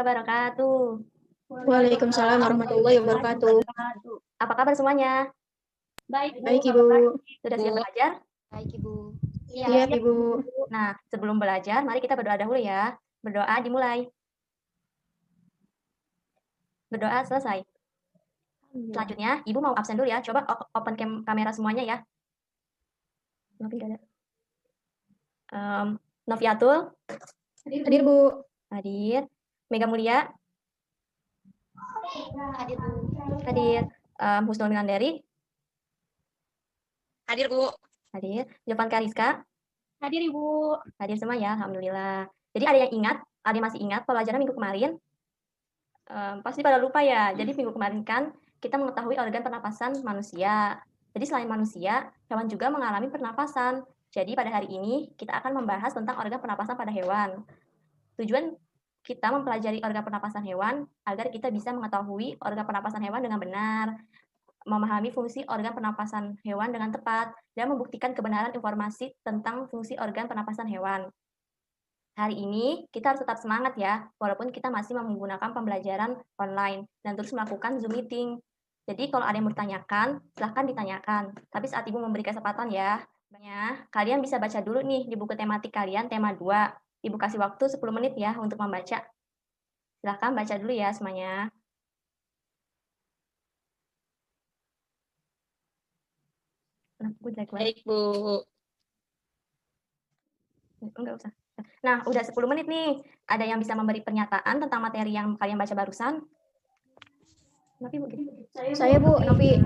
wabarakatuh. Waalaikumsalam warahmatullahi wabarakatuh. Apa kabar semuanya? Baik, Ibu. Sudah siap belajar? Baik, Ibu. Siap, Ibu. Nah, sebelum belajar, mari kita berdoa dahulu ya. Berdoa dimulai. Berdoa selesai. Selanjutnya, Ibu mau absen dulu ya. Coba open kamera semuanya ya. Noviatul. Hadir, Bu. Hadir. Mega Mulia. Hadir, Bu. Hadir. Husnul Minandari. Hadir, Bu. Hadir. Jovan Kariska. Hadir, Ibu. Hadir semua ya, alhamdulillah. Jadi ada yang ingat, ada yang masih ingat pelajaran minggu kemarin? Pasti pada lupa ya. Jadi minggu kemarin kan kita mengetahui organ pernapasan manusia. Jadi selain manusia, hewan juga mengalami pernapasan. Jadi pada hari ini kita akan membahas tentang organ pernapasan pada hewan. Tujuan kita mempelajari organ pernapasan hewan agar kita bisa mengetahui organ pernapasan hewan dengan benar, memahami fungsi organ pernapasan hewan dengan tepat, dan membuktikan kebenaran informasi tentang fungsi organ pernapasan hewan. Hari ini kita harus tetap semangat ya, walaupun kita masih menggunakan pembelajaran online dan terus melakukan Zoom meeting. Jadi kalau ada yang bertanyakan, silahkan ditanyakan. Tapi saat Ibu memberi kesempatan ya, kalian bisa baca dulu nih di buku tematik kalian, tema 2. Ibu kasih waktu 10 menit ya untuk membaca. Silahkan baca dulu ya semuanya. Baik, Bu. Enggak usah. Nah, udah 10 menit nih. Ada yang bisa memberi pernyataan tentang materi yang kalian baca barusan? Saya, Bu. Nopi,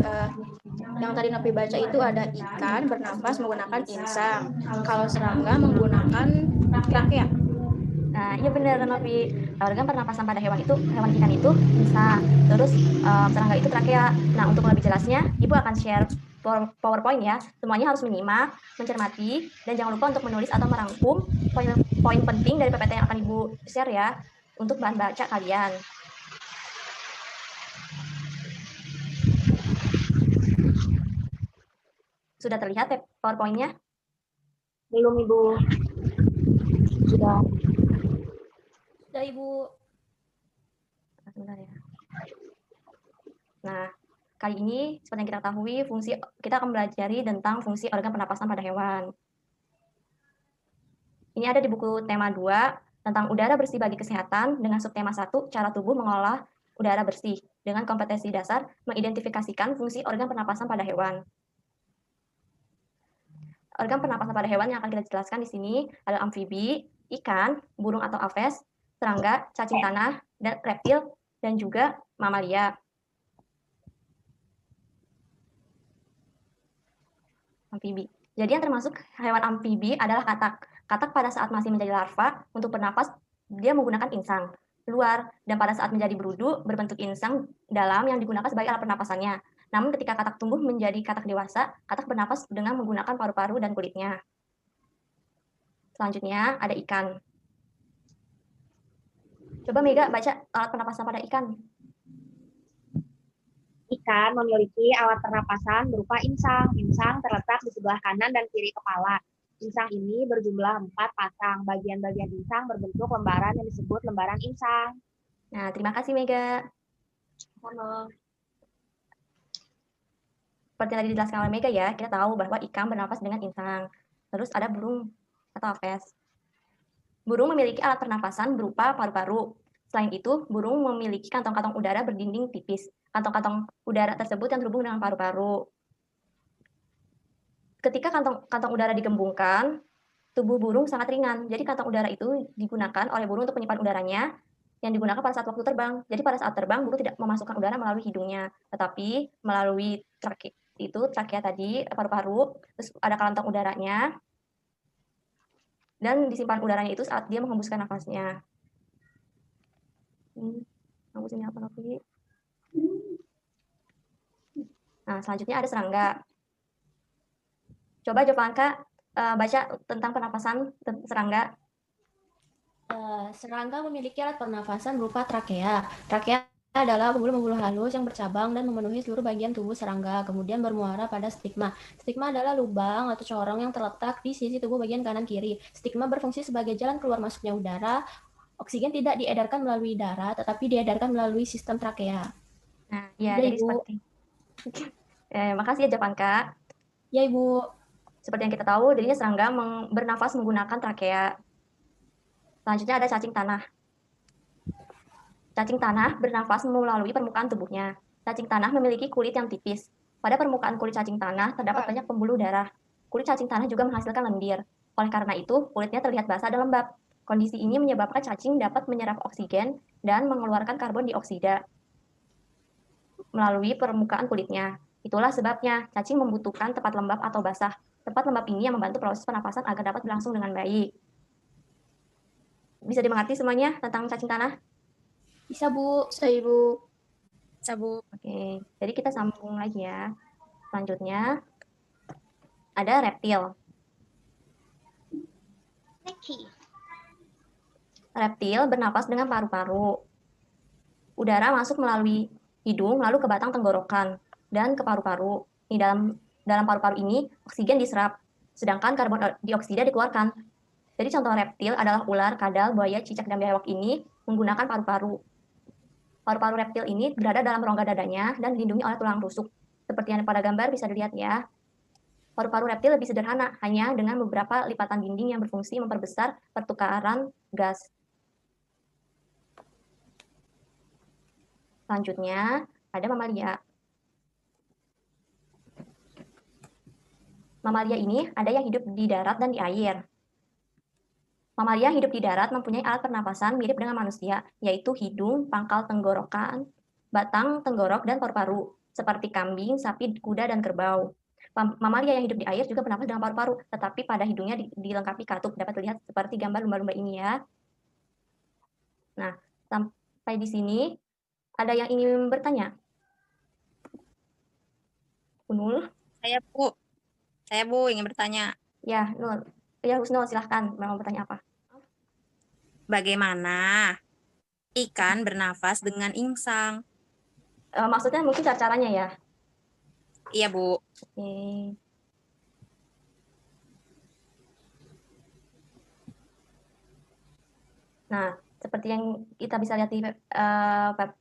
yang tadi Nopi baca itu ada ikan bernafas menggunakan insang. Kalau serangga menggunakan trakea. Nah, iya benar, Nopi. Organ pernapasan pada hewan ikan itu insang. Terus serangga itu trakea. Nah, untuk lebih jelasnya, Ibu akan share PowerPoint ya. Semuanya harus menyimak, mencermati, dan jangan lupa untuk menulis atau merangkum poin penting dari PPT yang akan Ibu share ya, untuk bahan baca kalian. Sudah terlihat PowerPoint-nya? Belum, Ibu. Sudah. Sudah, Ibu. Sebentar ya. Nah, kali ini seperti yang kita ketahui, kita akan belajar tentang fungsi organ pernapasan pada hewan. Ini ada di buku tema 2 tentang udara bersih bagi kesehatan dengan subtema 1, cara tubuh mengolah udara bersih dengan kompetensi dasar mengidentifikasikan fungsi organ pernapasan pada hewan. Organ pernapasan pada hewan yang akan kita jelaskan di sini adalah amfibi, ikan, burung atau aves, serangga, cacing tanah, dan reptil, dan juga mamalia. Amfibi. Jadi yang termasuk hewan amfibi adalah katak. Katak pada saat masih menjadi larva, untuk bernapas dia menggunakan insang luar, dan pada saat menjadi berudu berbentuk insang dalam yang digunakan sebagai alat pernapasannya. Namun ketika katak tumbuh menjadi katak dewasa, katak bernapas dengan menggunakan paru-paru dan kulitnya. Selanjutnya ada ikan. Coba Mega baca alat pernapasan pada ikan. Ikan memiliki alat pernapasan berupa insang. Insang terletak di sebelah kanan dan kiri kepala. Insang ini berjumlah 4 pasang. Bagian-bagian insang berbentuk lembaran yang disebut lembaran insang. Nah, terima kasih Mega. Halo. Seperti yang tadi dijelaskan oleh Mega ya, kita tahu bahwa ikan bernapas dengan insang. Terus ada burung atau aves. Burung memiliki alat pernapasan berupa paru-paru. Selain itu, burung memiliki kantong-kantong udara berdinding tipis. Kantong-kantong udara tersebut yang terhubung dengan paru-paru. Ketika kantong udara digembungkan, tubuh burung sangat ringan. Jadi kantong udara itu digunakan oleh burung untuk menyimpan udaranya yang digunakan pada saat waktu terbang. Jadi pada saat terbang, burung tidak memasukkan udara melalui hidungnya, tetapi melalui trakea tadi, paru-paru, terus ada kantong udaranya, dan disimpan udaranya itu saat dia menghembuskan nafasnya. Hembusnya apa lagi? Nah, selanjutnya ada serangga. Coba Jovanka baca tentang pernapasan serangga. Serangga memiliki alat pernafasan berupa trakea. Trakea adalah pembuluh-pembuluh halus yang bercabang dan memenuhi seluruh bagian tubuh serangga, kemudian bermuara pada stigma. Stigma adalah lubang atau corong yang terletak di sisi tubuh bagian kanan kiri. Stigma berfungsi sebagai jalan keluar masuknya udara Oksigen tidak diedarkan melalui darah, tetapi diedarkan melalui sistem trakea. Nah, ya, Ya, jadi Ibu. seperti makasih ya Javan Kak. Ya, Ibu. Seperti yang kita tahu, jadinya serangga bernafas menggunakan trakea. Selanjutnya ada cacing tanah. Cacing tanah bernafas melalui permukaan tubuhnya. Cacing tanah memiliki kulit yang tipis. Pada permukaan kulit cacing tanah terdapat banyak pembuluh darah. Kulit cacing tanah juga menghasilkan lendir. Oleh karena itu, kulitnya terlihat basah dan lembab. Kondisi ini menyebabkan cacing dapat menyerap oksigen dan mengeluarkan karbon dioksida melalui permukaan kulitnya. Itulah sebabnya cacing membutuhkan tempat lembab atau basah. Tempat lembab ini yang membantu proses pernapasan agar dapat berlangsung dengan baik. Bisa dimengerti semuanya tentang cacing tanah? Bisa, Bu. Bisa, Ibu. Bisa, Bu. Oke, jadi kita sambung lagi ya. Selanjutnya ada reptil. Reptil bernapas dengan paru-paru. Udara masuk melalui hidung lalu ke batang tenggorokan dan ke paru-paru. Di dalam paru-paru ini oksigen diserap, sedangkan karbon dioksida dikeluarkan. Jadi contoh reptil adalah ular, kadal, buaya, cicak, dan biawak ini menggunakan paru-paru. Paru-paru reptil ini berada dalam rongga dadanya dan dilindungi oleh tulang rusuk. Seperti yang pada gambar bisa dilihat ya. Paru-paru reptil lebih sederhana, hanya dengan beberapa lipatan dinding yang berfungsi memperbesar pertukaran gas. Selanjutnya, ada mamalia. Mamalia ini ada yang hidup di darat dan di air. Mamalia hidup di darat mempunyai alat pernapasan mirip dengan manusia, yaitu hidung, pangkal tenggorokan, batang tenggorok, dan paru-paru, seperti kambing, sapi, kuda, dan kerbau. Mamalia yang hidup di air juga bernapas dengan paru-paru, tetapi pada hidungnya dilengkapi katup. Dapat terlihat seperti gambar lumba-lumba ini ya. Nah, sampai di sini ada yang ingin bertanya? Unul? Saya, Bu. Saya, Bu, ingin bertanya. Ya, Nul. Ya, Husnul, silahkan. Mau bertanya apa? Bagaimana ikan bernafas dengan insang? Maksudnya mungkin caranya ya? Iya, Bu. Oke. Nah, seperti yang kita bisa lihat di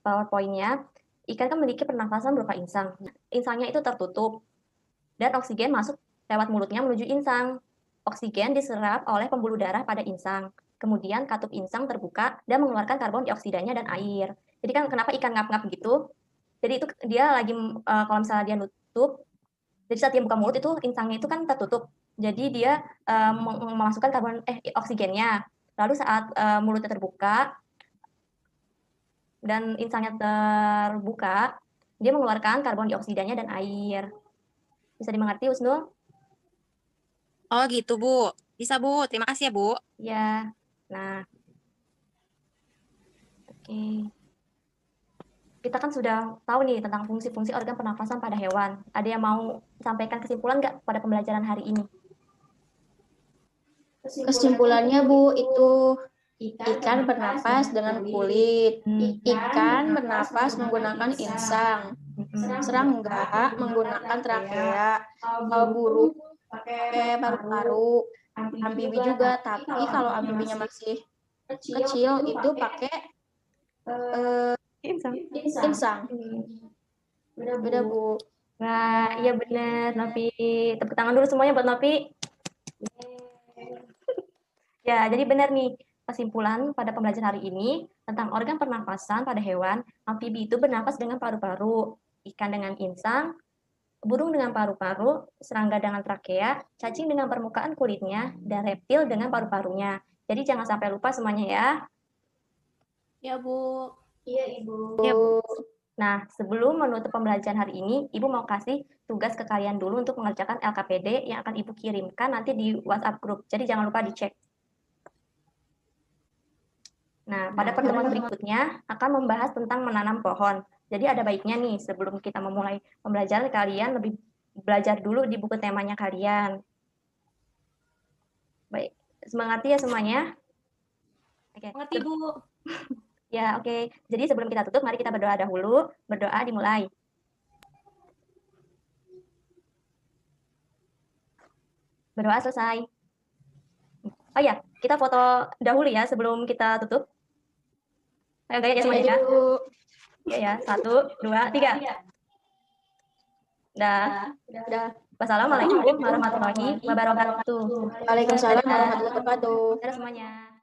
PowerPoint-nya, ikan kan memiliki pernafasan berupa insang. Insangnya itu tertutup, dan oksigen masuk lewat mulutnya menuju insang. Oksigen diserap oleh pembuluh darah pada insang. Kemudian katup insang terbuka dan mengeluarkan karbon dioksidanya dan air. Jadi kan kenapa ikan ngap-ngap gitu? Jadi itu dia lagi kalau misalnya dia nutup, jadi saat dia buka mulut itu insangnya itu kan tertutup. Jadi dia memasukkan oksigennya. Lalu saat mulutnya terbuka dan insangnya terbuka, dia mengeluarkan karbon dioksidanya dan air. Bisa dimengerti, Husnul? Oh, gitu, Bu. Bisa, Bu. Terima kasih ya, Bu. Ya. Nah, oke. Kita kan sudah tahu nih tentang fungsi-fungsi organ pernafasan pada hewan. Ada yang mau sampaikan kesimpulan nggak pada pembelajaran hari ini? Kesimpulannya, Bu, itu ikan bernapas dengan kulit. Ikan bernapas menggunakan insang. Serangga menggunakan trakea. Burung pakai paru-paru. Amfibi juga, tapi kalau amfibinya masih kecil itu pakai insang. Udah, Bu. Nah, iya benar, Nopi. Tepuk tangan dulu semuanya buat Nopi. Ya, jadi benar nih. Kesimpulan pada pembelajaran hari ini tentang organ pernafasan pada hewan, amfibi itu bernafas dengan paru-paru, ikan dengan insang, burung dengan paru-paru, serangga dengan trakea, cacing dengan permukaan kulitnya, dan reptil dengan paru-parunya. Jadi jangan sampai lupa semuanya ya. Ya, Bu. Iya, Ibu. Ya, Bu. Nah, sebelum menutup pembelajaran hari ini, Ibu mau kasih tugas ke kalian dulu untuk mengerjakan LKPD yang akan Ibu kirimkan nanti di WhatsApp grup. Jadi jangan lupa dicek. Nah, pada pertemuan berikutnya akan membahas tentang menanam pohon. Jadi ada baiknya nih sebelum kita memulai pembelajaran kalian lebih belajar dulu di buku temanya kalian. Baik, semangat ya semuanya. Oke. Mengerti, Bu. Ya, oke. Jadi sebelum kita tutup, mari kita berdoa dahulu. Berdoa dimulai. Berdoa selesai. Oh ya, kita foto dahulu ya sebelum kita tutup. Ayo gaya ya Semuanya semuanya. dulu. Ya ya. 1, 2, 3. Dah. Udah. Wassalamualaikum warahmatullahi wabarakatuh. Waalaikumsalam warahmatullahi wabarakatuh. Dadah semuanya.